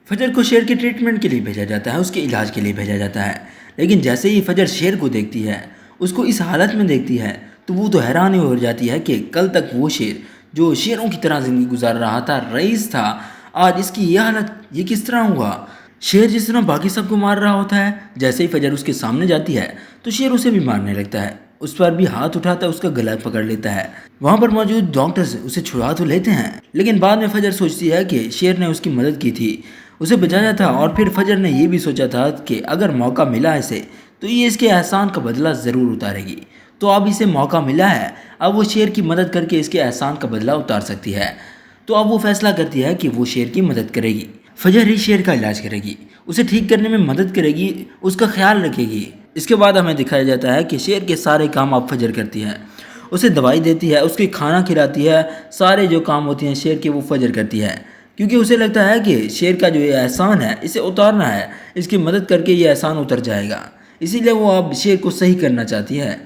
فجر کو شیر کے ٹریٹمنٹ کے لیے بھیجا جاتا ہے، اس کے علاج کے لیے بھیجا جاتا ہے، لیکن جیسے ہی فجر شیر کو دیکھتی ہے، اس کو اس حالت میں دیکھتی ہے، تو وہ تو حیران ہی ہو جاتی ہے کہ کل تک وہ شیر جو شیروں کی طرح زندگی گزار رہا تھا، رئیس تھا، آج اس کی یہ حالت یہ کس طرح ہوا؟ شیر جس طرح باقی سب کو مار رہا ہوتا ہے، جیسے ہی فجر اس کے سامنے جاتی ہے تو شیر اسے بھی مارنے لگتا ہے، اس پر بھی ہاتھ اٹھاتا ہے، اس کا گلا پکڑ لیتا ہے۔ وہاں پر موجود ڈاکٹرز اسے چھڑا تو لیتے ہیں، لیکن بعد میں فجر سوچتی ہے کہ شیر نے اس کی مدد کی تھی، اسے بچایا تھا، اور پھر فجر نے یہ بھی سوچا تھا کہ اگر موقع ملا اسے تو یہ اس کے احسان کا بدلہ ضرور اتارے گی۔ تو اب اسے موقع ملا ہے، اب وہ شیر کی مدد کر کے اس کے احسان کا بدلہ اتار سکتی ہے۔ تو اب وہ فیصلہ کرتی ہے کہ وہ شیر کی مدد کرے گی، فجر ہی شیر کا علاج کرے گی، اسے ٹھیک کرنے میں مدد کرے گی، اس کا خیال رکھے گی۔ اس کے بعد ہمیں دکھایا جاتا ہے کہ شیر کے سارے کام اب فجر کرتی ہے، اسے دوائی دیتی ہے، اس کے کھانا کھلاتی ہے، سارے جو کام ہوتے ہیں شیر کے وہ فجر کرتی ہے، کیونکہ اسے لگتا ہے کہ شیر کا جو یہ احسان ہے اسے اتارنا ہے، اس کی مدد کر کے یہ احسان اتر جائے گا، اسی لیے وہ اب شیر کو صحیح کرنا چاہتی ہے،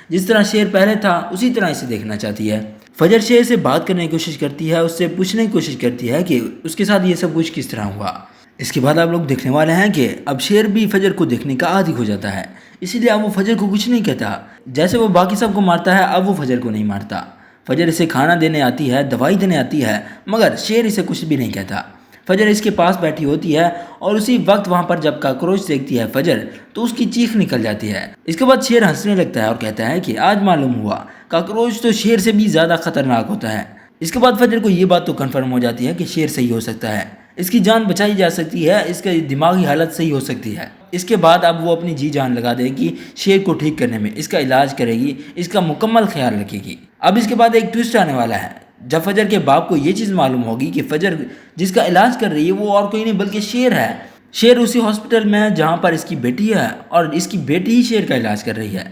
جس طرح شیر پہلے تھا اسی طرح اسے دیکھنا چاہتی ہے۔ فجر شیر سے بات کرنے کی کوشش کرتی ہے، اس سے پوچھنے کی کوشش کرتی ہے کہ اس کے ساتھ یہ سب کچھ کس طرح ہوا۔ اس کے بعد آپ لوگ دیکھنے والے ہیں کہ اب شیر بھی فجر کو دیکھنے کا عادی ہو جاتا ہے، اسی لیے اب وہ فجر کو کچھ نہیں کہتا، جیسے وہ باقی سب کو مارتا ہے اب وہ فجر کو نہیں مارتا۔ فجر اسے کھانا دینے آتی ہے، دوائی دینے آتی ہے، مگر شیر اسے کچھ بھی نہیں کہتا۔ فجر اس کے پاس بیٹھی ہوتی ہے اور اسی وقت وہاں پر جب کاکروچ دیکھتی ہے فجر تو اس کی چیخ نکل جاتی ہے۔ اس کے بعد شیر ہنسنے لگتا ہے اور کہتا ہے کہ آج معلوم ہوا کاکروچ تو شیر سے بھی زیادہ خطرناک ہوتا ہے۔ اس کے بعد فجر کو یہ بات تو کنفرم ہو جاتی ہے کہ شیر صحیح ہو سکتا ہے، اس کی جان بچائی جا سکتی ہے، اس کی دماغی حالت صحیح ہو سکتی ہے۔ اس کے بعد اب وہ اپنی جی جان لگا دے گی شیر کو ٹھیک کرنے میں، اس کا علاج کرے گی، اس کا مکمل خیال رکھے گی۔ اب اس کے بعد ایک ٹوسٹ آنے والا ہے، جب فجر کے باپ کو یہ چیز معلوم ہوگی کہ فجر جس کا علاج کر رہی ہے وہ اور کوئی نہیں بلکہ شیر ہے۔ شیر اسی ہاسپٹل میں ہے جہاں پر اس کی بیٹی ہے، اور اس کی بیٹی ہی شیر کا علاج کر رہی ہے۔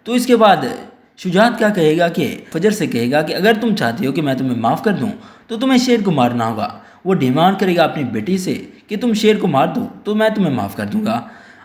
تو اس کے بعد شجاعت کیا کہے گا کہ فجر سے کہے گا کہ اگر تم چاہتے ہو کہ میں تمہیں معاف کر دوں تو تمہیں شیر کو مارنا ہوگا۔ وہ ڈیمانڈ کرے گا اپنی بیٹی سے کہ تم شیر کو مار دو تو میں تمہیں معاف کر دوں گا۔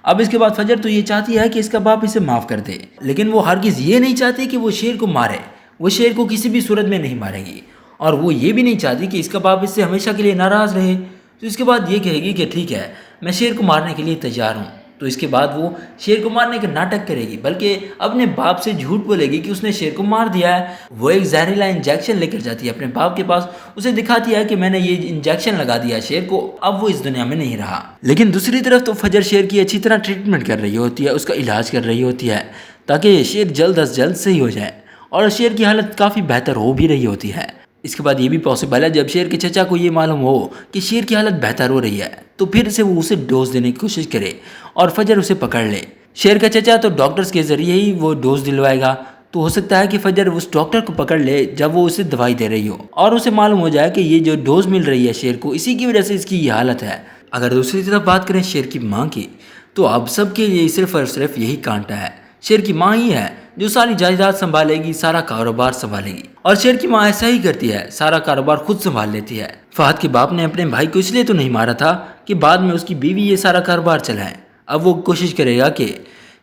اب اس کے بعد فجر تو یہ چاہتی ہے کہ اس کا باپ اسے معاف کر دے، لیکن وہ ہرگز یہ نہیں چاہتی کہ وہ شیر کو مارے، وہ شیر کو کسی بھی صورت میں نہیں مارے گی، اور وہ یہ بھی نہیں چاہتی کہ اس کا باپ اس سے ہمیشہ کے لیے ناراض رہے۔ تو اس کے بعد یہ کہے گی کہ ٹھیک ہے میں شیر کو مارنے کے لیے تیار ہوں۔ تو اس کے بعد وہ شیر کو مارنے کا ناٹک کرے گی، بلکہ اپنے باپ سے جھوٹ بولے گی کہ اس نے شیر کو مار دیا ہے۔ وہ ایک زہریلا انجیکشن لے کر جاتی ہے اپنے باپ کے پاس، اسے دکھاتی ہے کہ میں نے یہ انجیکشن لگا دیا شیر کو، اب وہ اس دنیا میں نہیں رہا۔ لیکن دوسری طرف تو فجر شیر کی اچھی طرح ٹریٹمنٹ کر رہی ہوتی ہے، اس کا علاج کر رہی ہوتی ہے تاکہ شیر جلد از جلد صحیح ہو جائے، اور شیر کی حالت کافی بہتر ہو بھی رہی ہوتی ہے۔ اس کے بعد یہ بھی پاسبل ہے جب شیر کے چچا کو یہ معلوم ہو کہ شیر کی حالت بہتر ہو رہی ہے تو پھر سے وہ اسے ڈوز دینے کی کوشش کرے اور فجر اسے پکڑ لے۔ شیر کا چچا تو ڈاکٹرز کے ذریعے ہی وہ ڈوز دلوائے گا، تو ہو سکتا ہے کہ فجر اس ڈاکٹر کو پکڑ لے جب وہ اسے دوائی دے رہی ہو، اور اسے معلوم ہو جائے کہ یہ جو ڈوز مل رہی ہے شیر کو اسی کی وجہ سے اس کی یہ حالت ہے۔ اگر دوسری طرف بات کریں شیر کی ماں کی، تو اب سب کے لیے صرف اور صرف یہی کانٹا ہے، شیر کی ماں ہی ہے جو ساری جائیداد سنبھالے گی، سارا کاروبار سنبھالے گی، اور شیر کی ماں ایسا ہی کرتی ہے، سارا کاروبار خود سنبھال لیتی ہے۔ فہد کے باپ نے اپنے بھائی کو اس لیے تو نہیں مارا تھا کہ بعد میں اس کی بیوی یہ سارا کاروبار چلائے، اب وہ کوشش کرے گا کہ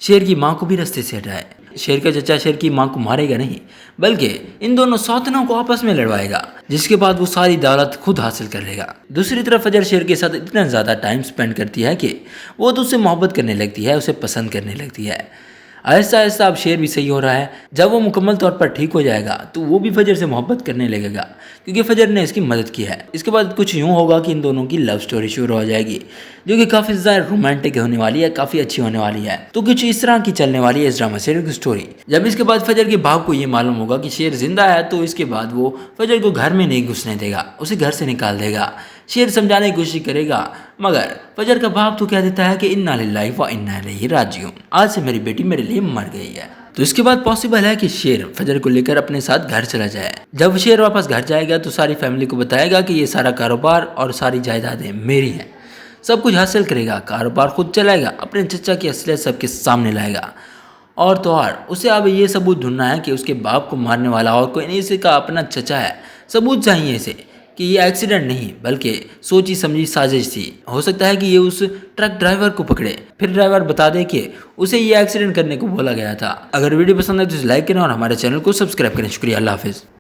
شیر کی ماں کو بھی رستے سے ہٹائے۔ شیر کا چچا شیر کی ماں کو مارے گا نہیں، بلکہ ان دونوں سوتنوں کو آپس میں لڑوائے گا، جس کے بعد وہ ساری دولت خود حاصل کر لے گا۔ دوسری طرف فجر شیر کے ساتھ اتنا زیادہ ٹائم سپینڈ کرتی ہے کہ وہ تو اس سے محبت کرنے لگتی ہے، اسے پسند کرنے لگتی ہے۔ آہستہ آہستہ اب شیر بھی صحیح ہو رہا ہے، جب وہ مکمل طور پر ٹھیک ہو جائے گا تو وہ بھی فجر سے محبت کرنے لگے گا، کیونکہ فجر نے اس کی مدد کی ہے۔ اس کے بعد کچھ یوں ہوگا کہ ان دونوں کی لو سٹوری شروع ہو جائے گی، جو کہ کافی زیادہ رومانٹک ہونے والی ہے، کافی اچھی ہونے والی ہے۔ تو کچھ اس طرح کی چلنے والی ہے اس ڈرامہ سیریز کی سٹوری۔ جب اس کے بعد فجر کے باپ کو یہ معلوم ہوگا کہ شیر زندہ ہے تو اس کے بعد وہ فجر کو گھر میں نہیں گھسنے دے گا، اسے گھر سے نکال دے گا۔ شیر سمجھانے کی کوشش کرے گا، مگر فجر کا باپ تو کہہ دیتا ہے کہ انا للہ و انا الیہ راجعون، آج سے میری بیٹی میرے لیے مر گئی ہے۔ تو اس کے بعد پاسبل ہے کہ شیر فجر کو لے کر اپنے ساتھ گھر چلا جائے۔ جب شیر واپس گھر جائے گا تو ساری فیملی کو بتائے گا کہ یہ سارا کاروبار اور ساری جائیدادیں میری ہیں، سب کچھ حاصل کرے گا، کاروبار خود چلائے گا، اپنے چچا کی اصلیت سب کے سامنے لائے گا، اور تو اور اسے اب یہ ثبوت ڈھونڈنا ہے کہ اس کے باپ کو مارنے والا اور کوئی نہیں، اسے کا اپنا چچا ہے۔ ثبوت چاہیے اسے کہ یہ ایکسیڈنٹ نہیں بلکہ سوچی سمجھی سازش تھی۔ ہو سکتا ہے کہ یہ اس ٹرک ڈرائیور کو پکڑے، پھر ڈرائیور بتا دے کہ اسے یہ ایکسیڈنٹ کرنے کو بولا گیا تھا۔ اگر ویڈیو پسند ہے تو اسے لائک کریں اور ہمارے چینل کو سبسکرائب کریں۔ شکریہ، اللہ حافظ۔